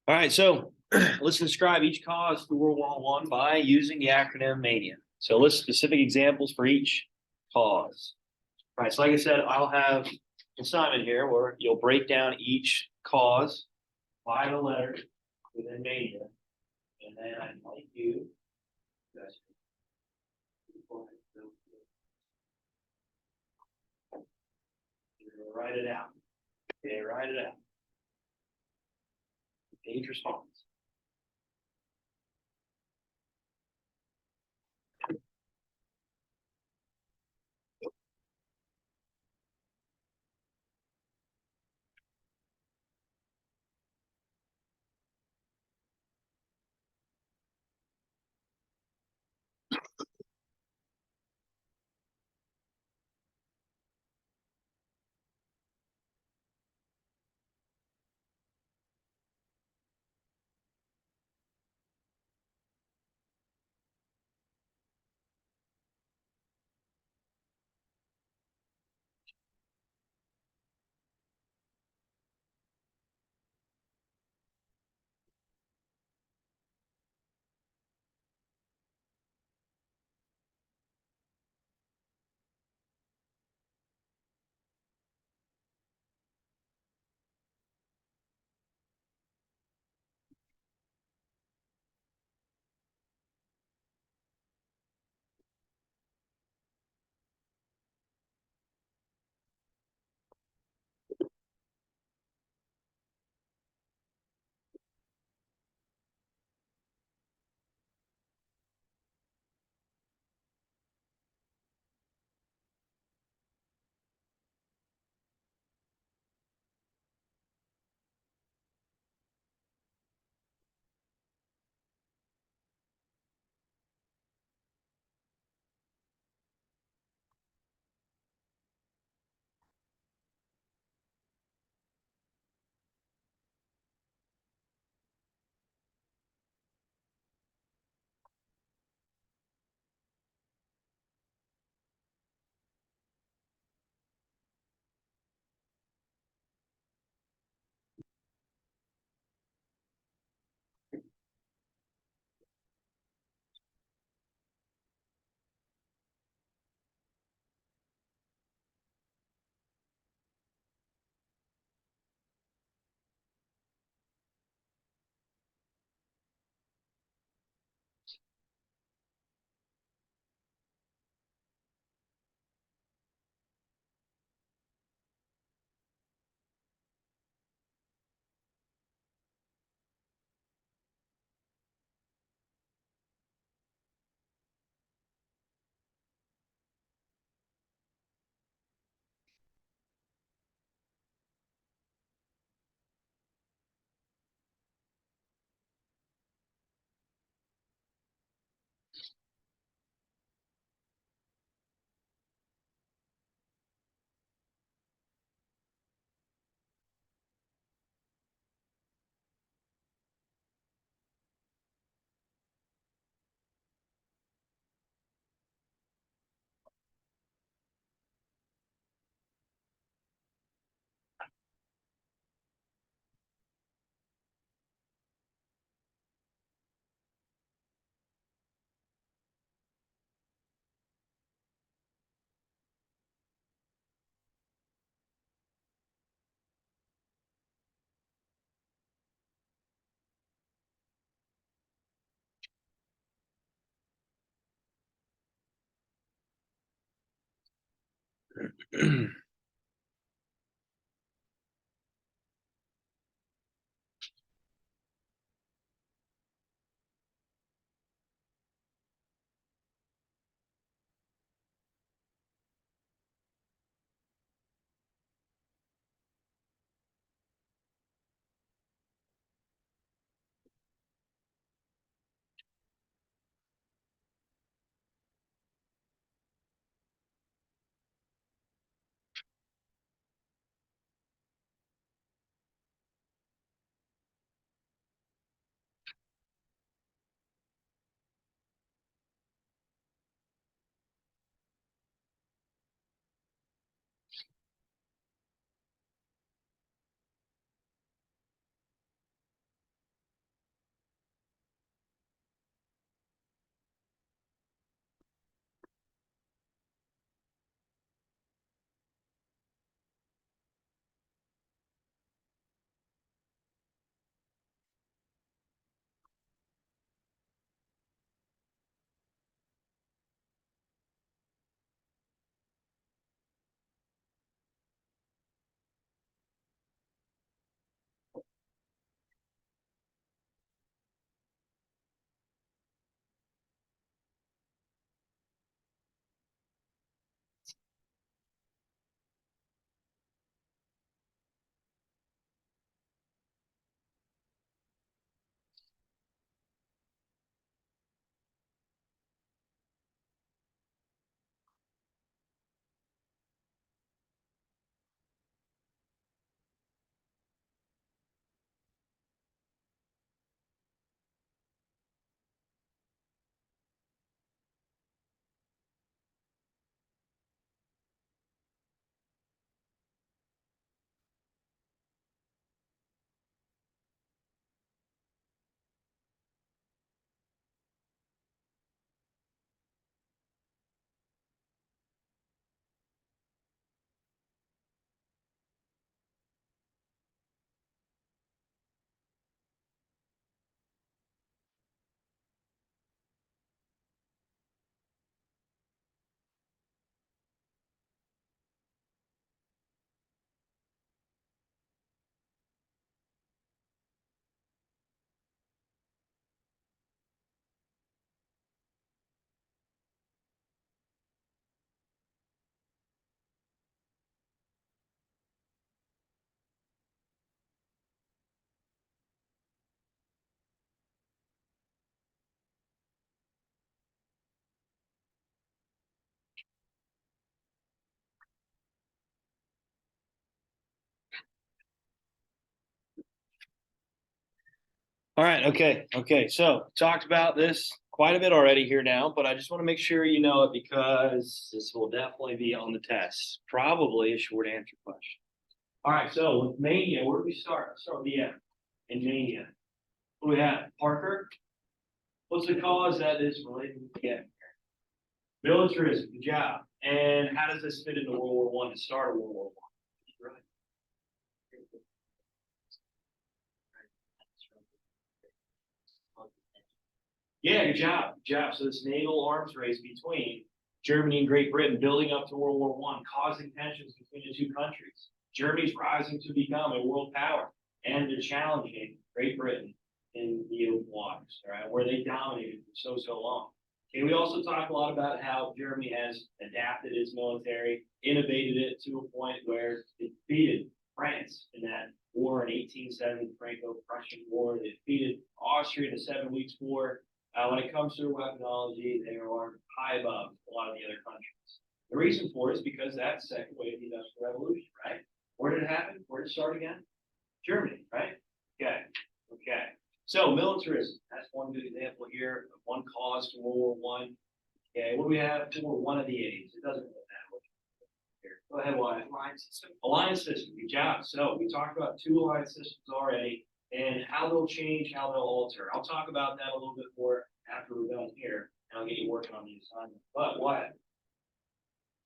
All right, so let's describe each cause for World War One by using the acronym MANIA. So list specific examples for each cause. All right, so like I said, I'll have an assignment here where you'll break down each cause by the letter within MANIA, and then I'd like you guys write it out. Okay, write it out. Each response. All right, okay. So talked about this quite a bit already here now, but I just want to make sure you know it because this will definitely be on the test. Probably a short answer question. All right, so with mania, where do we start? Let's start with the M in mania. What do we have? Parker. What's the cause that is related to the M? Militarism. Good job. And how does this fit into World War One? To start World War One. Right. Yeah, good job. Good job. So this naval arms race between Germany and Great Britain building up to World War One, causing tensions between the two countries. Germany's rising to become a world power, and they're challenging Great Britain in the open waters, all right, where they dominated for so long. Okay, we also talk a lot about how Germany has adapted its military, innovated it to a point where it defeated France in that war in 1870, the Franco-Prussian War. They defeated Austria in the 7 Weeks' War. When it comes to weaponology, they are high above a lot of the other countries. The reason for it is because that's the second wave of the Industrial Revolution, right? Where did it happen? Where did it start again? Germany, right? Okay. So militarism, that's one good example here of one cause to World War One. Okay, what do we have for one of the A's? It doesn't really matter what here. Go ahead, Wyatt. Alliance system. Alliance system, good job. So we talked about two alliance systems already and how they'll change, how they'll alter. I'll talk about that a little bit more after we're done here, and I'll get you working on the assignment. But what?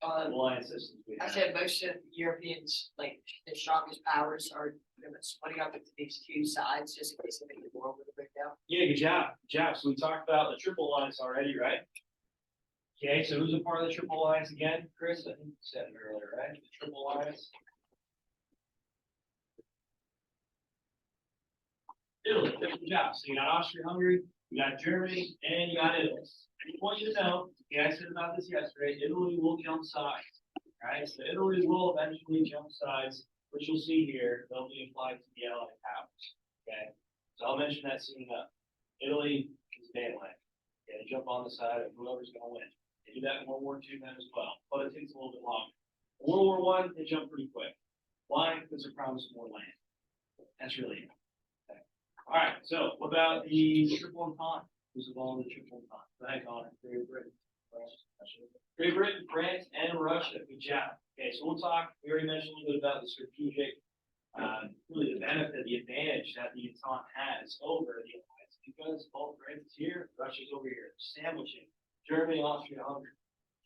Alliance systems. I said most of the Europeans, like the strongest powers, are splitting up into these two sides just in case they make the world really break down. Yeah, good job. Good job. So we talked about the Triple Alliance already, right? Okay, so who's a part of the Triple Alliance again? Chris, I think you said it earlier, right? The Triple Alliance. Italy, good job. So you got Austria-Hungary, you got Germany, and you got Italy. I just want you to know, okay, I said about this yesterday, Italy will jump sides, right? So Italy will eventually jump sides, which you'll see here, they'll be applied to the Allied powers, okay? So I'll mention that soon enough. Italy is bandwagon. Okay, they jump on the side of whoever's going to win. They do that in World War II then as well, but it takes a little bit longer. World War I, they jump pretty quick. Why? Because they're promised more land. That's really it. Okay. All right, so what about the Triple Entente? Who's involved in the Triple Entente? Go ahead, Connor. Great Britain, France, and Russia. Good job. Okay, so we'll talk. We already mentioned a little bit about the strategic, really the benefit, the advantage that the Entente has over the Alliance, because both France is here, Russia's over here, sandwiching Germany, Austria, Hungary.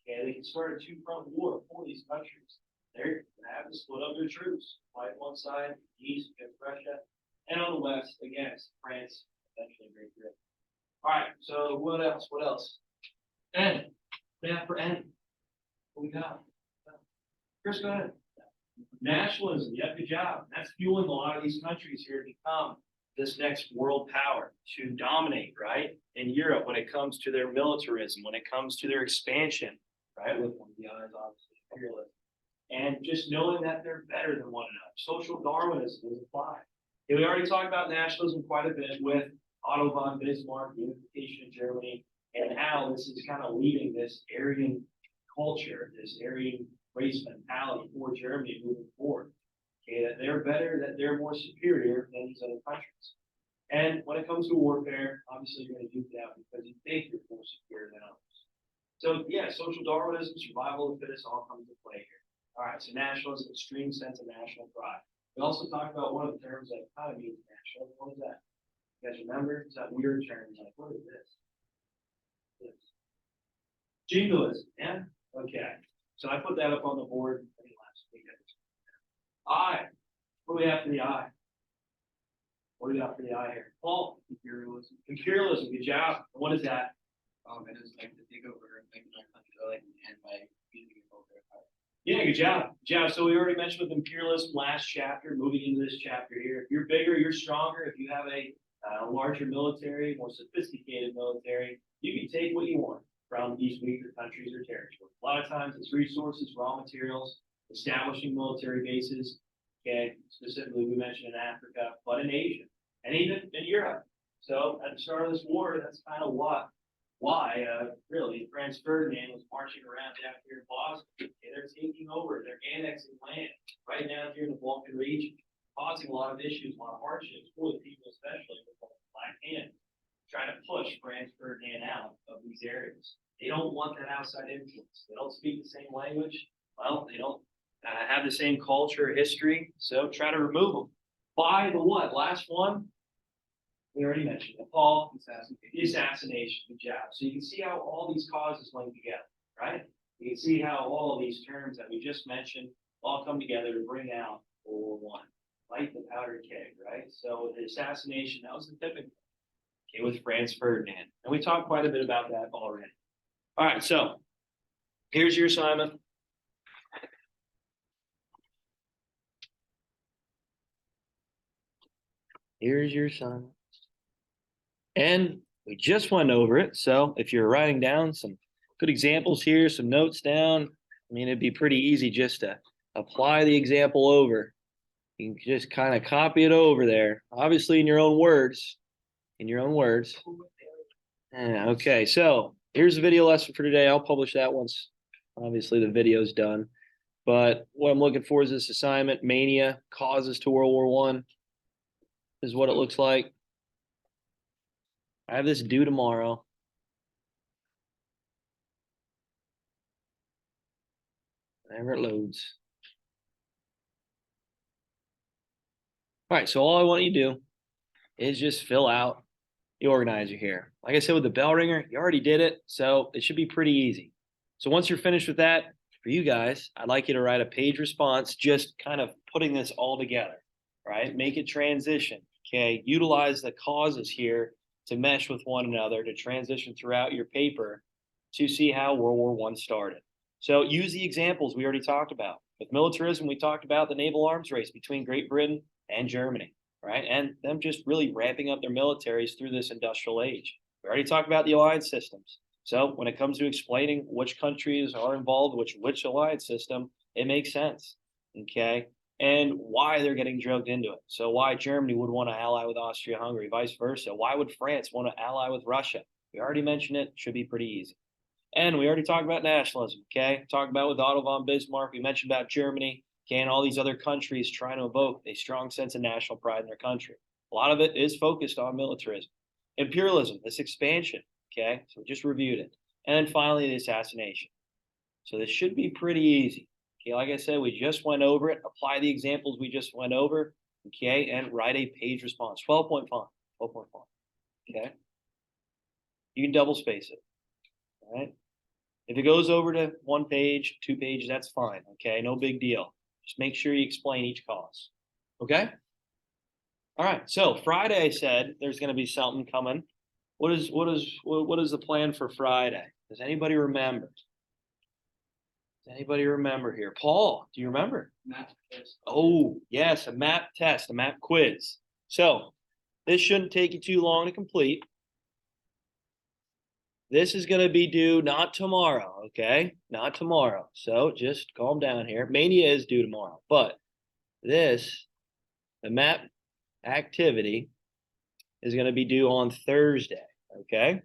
Okay, they can start a two-front war for these countries. They're going to have to split up their troops, fight one side, east against Russia, and on the west against France, eventually Great Britain. All right, so what else? What else? N. Yeah, for N. What we got? Chris, go ahead. Nationalism. Yep, good job. That's fueling a lot of these countries here to become this next world power, to dominate, right? In Europe, when it comes to their militarism, when it comes to their expansion, right? With one of the others, obviously, imperialism. And just knowing that they're better than one another. Social Darwinism is applied. And we already talked about nationalism quite a bit with Otto von Bismarck, the unification of Germany, and how this is kind of leading this Aryan culture, this Aryan race mentality for Germany moving forward. Okay, that they're better, that they're more superior than these other countries. And when it comes to warfare, obviously you're going to do that because you think you're more superior than others. So yeah, social Darwinism, survival of the fittest all come into play here. All right, so nationalism, extreme sense of national pride. We also talked about one of the terms that kind of means national. What is that? You guys remember? It's that weird term. Like, what is this? Jingoism, yeah? Okay. So I put that up on the board last week. I. What do we have for the I? What do we got for the I here? Paul. Imperialism. Imperialism, good job. What is that? It is like to take over and make our country and by using it over. Yeah, good job. Good job. So we already mentioned with imperialism last chapter, moving into this chapter here. If you're bigger, you're stronger. If you have a larger military, more sophisticated military, you can take what you want from these weaker countries or territories. A lot of times it's resources, raw materials, establishing military bases. Okay, specifically we mentioned in Africa, but in Asia and even in Europe. So at the start of this war, that's kind of why really Franz Ferdinand was marching around down here in Boston. Okay, they're taking over, they're annexing land right down here in the Balkan region, causing a lot of issues, a lot of hardships for the people, especially with the Black hand, trying to push Franz Ferdinand out of these areas. They don't want that outside influence. They don't speak the same language. Well, they don't have the same culture, history. So try to remove them. By the what? Last one. We already mentioned it. Paul, the assassination. Good job. So you can see how all these causes link together, right? You can see how all of these terms that we just mentioned all come together to bring out World War I. Light the powder keg, right? So the assassination, that was the tipping point. Okay, with Franz Ferdinand. And we talked quite a bit about that already. All right, so here's your assignment. Here's your assignment. And we just went over it. So if you're writing down some good examples here, some notes down, I mean, it'd be pretty easy just to apply the example over. You can just kind of copy it over there, obviously in your own words. In your own words. Yeah, okay, so here's the video lesson for today. I'll publish that once, obviously, the video's done. But what I'm looking for is this assignment, Mania, Causes to World War I, is what it looks like. I have this due tomorrow. Whenever it loads. All right, so all I want you to do is just fill out the organizer here. Like I said with the bell ringer, you already did it, so it should be pretty easy. So once you're finished with that, for you guys, I'd like you to write a page response, just kind of putting this all together, right? Make it transition, okay? Utilize the causes here to mesh with one another, to transition throughout your paper to see how World War I started. So use the examples we already talked about. With militarism, we talked about the naval arms race between Great Britain and Germany, right? And them just really ramping up their militaries through this industrial age. We already talked about the alliance systems. So when it comes to explaining which countries are involved, which alliance system, it makes sense, okay? And why they're getting drugged into it. So why Germany would want to ally with Austria-Hungary, vice versa. Why would France want to ally with Russia? We already mentioned it, should be pretty easy. And we already talked about nationalism, okay? Talked about with Otto von Bismarck, we mentioned about Germany, okay, and all these other countries trying to evoke a strong sense of national pride in their country. A lot of it is focused on militarism. Imperialism, this expansion, okay? So we just reviewed it. And then finally, the assassination. So this should be pretty easy. Okay, like I said, we just went over it. Apply the examples we just went over, okay, and write a page response. 12-point font, 12-point font, okay? You can double space it, all right? If it goes over to 1 page, 2 pages, that's fine, okay? No big deal. Just make sure you explain each cause, okay? All right, so Friday I said there's going to be something coming. What is the plan for Friday? Does anybody remember? Does anybody remember here? Paul, do you remember? Map test. Oh, yes, a map test, a map quiz. So this shouldn't take you too long to complete. This is going to be due not tomorrow, okay? Not tomorrow. So just calm down here. Mania is due tomorrow, but this, the map activity, is going to be due on Thursday, okay?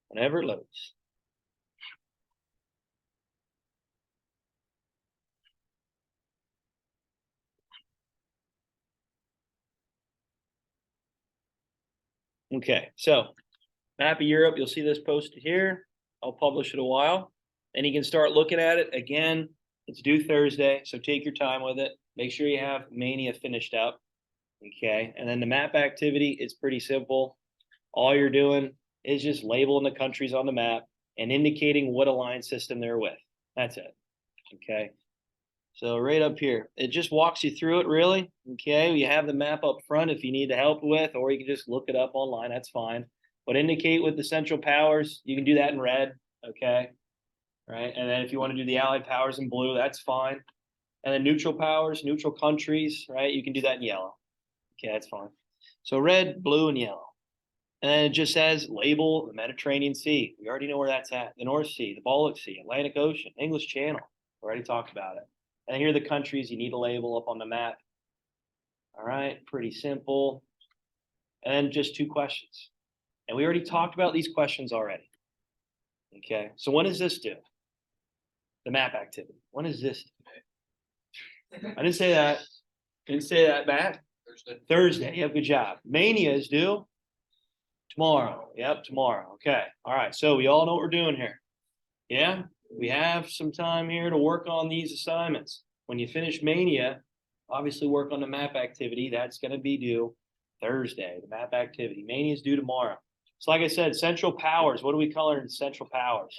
Whenever it loads. Okay, so map of Europe, you'll see this posted here. I'll publish it a while. And you can start looking at it. Again, it's due Thursday, so take your time with it. Make sure you have Mania finished up. Okay, and then the map activity is pretty simple. All you're doing is just labeling the countries on the map and indicating what alliance system they're with. That's it. Okay. So right up here, it just walks you through it really. Okay, you have the map up front if you need the help with, or you can just look it up online, that's fine. But indicate with the central powers, you can do that in red, okay? Right, and then if you want to do the allied powers in blue, that's fine. And then neutral powers, neutral countries, right? You can do that in yellow. Okay, that's fine. So red, blue, and yellow. And then it just says label the Mediterranean Sea. We already know where that's at. The North Sea, the Baltic Sea, Atlantic Ocean, English Channel. We already talked about it. And here are the countries you need to label up on the map. All right, pretty simple. And just 2 questions. And we already talked about these questions already. Okay, so when does this do? The map activity. When is this? I didn't say that. Didn't say that, Matt. Thursday. Yep, good job. Mania is due tomorrow. Yep, tomorrow. Okay. All right. So we all know what we're doing here. Yeah, we have some time here to work on these assignments. When you finish Mania, obviously work on the map activity. That's going to be due Thursday. The map activity. Mania is due tomorrow. So like I said, Central Powers. What do we color in Central Powers?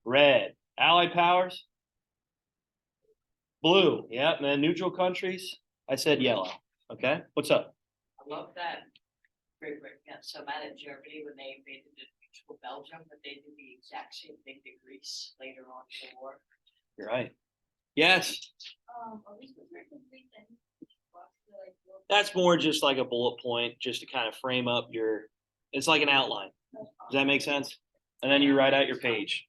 Red. Allied Powers? Blue. Yep. And then neutral countries? I said yellow. Okay. What's up? I love that. Great, great, yeah, so mad at Germany when they invaded the neutral Belgium, but they did the exact same thing to Greece later on in the war. You're right. Yes. Are we supposed to complete then? That's more just like a bullet point, just to kind of frame up your, it's like an outline. Does that make sense? And then you write out your page.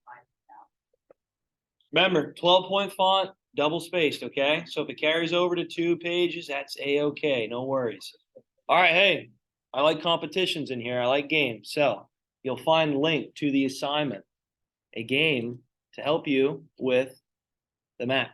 Remember, 12-point font, double spaced, okay? So if it carries over to 2 pages, that's A-okay, no worries. All right, hey, I like competitions in here. I like games. So you'll find the link to the assignment, a game to help you with the map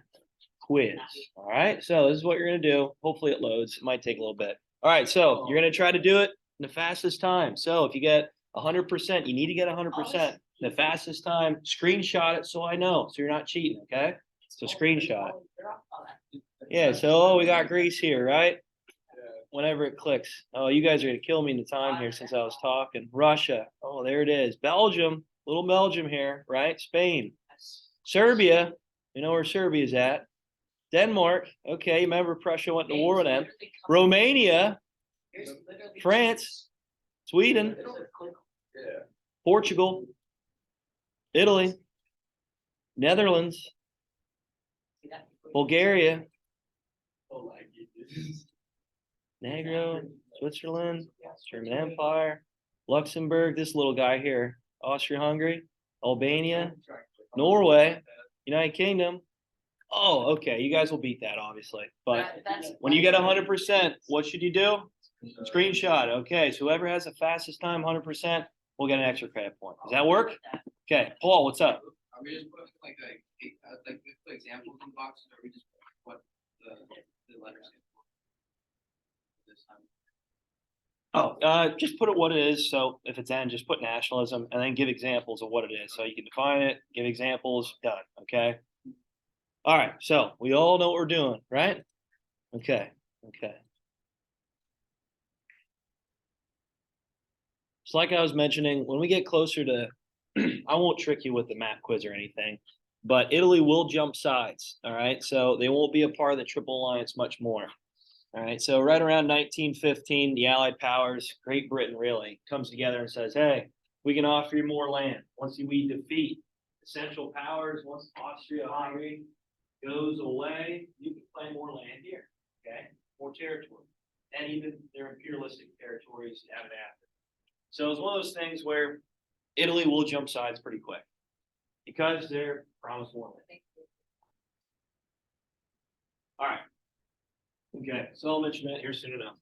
quiz. All right, so this is what you're going to do. Hopefully it loads. It might take a little bit. All right, so you're going to try to do it in the fastest time. So if you get 100%, you need to get 100%. The fastest time, screenshot it so I know, so you're not cheating, okay? So screenshot. Yeah, so we got Greece here, right? Whenever it clicks. Oh, you guys are gonna kill me in the time here since I was talking. Russia. Oh, there it is. Belgium, little Belgium here, right? Spain. Serbia. You know where Serbia's at. Denmark. Okay, remember Prussia went to war with them. Romania, France, Sweden, Portugal, Italy, Netherlands, Bulgaria, Negro, Switzerland, German Empire, Luxembourg, this little guy here, Austria-Hungary, Albania, Norway, United Kingdom. Oh, okay, you guys will beat that, obviously. But when you get 100%, what should you do? Screenshot. Okay, so whoever has the fastest time, 100%, will get an extra credit point. Does that work? Okay, Paul, what's up? Are we just putting like put examples in boxes, or we just put the letters in? This time. Oh, just put it what it is. So if it's N, just put nationalism and then give examples of what it is. So you can define it, give examples, done. Okay. All right. So we all know what we're doing, right? Okay. Okay. So like I was mentioning, when we get closer to, I won't trick you with the map quiz or anything, but Italy will jump sides. All right. So they won't be a part of the Triple Alliance much more. All right, so right around 1915, the Allied powers, Great Britain really, comes together and says, hey, we can offer you more land. Once we defeat the Central Powers, once Austria-Hungary goes away, you can claim more land here, okay? More territory. And even their imperialistic territories have it after. So it's one of those things where Italy will jump sides pretty quick because they're promised more land. All right. Okay, so I'll mention that here soon enough.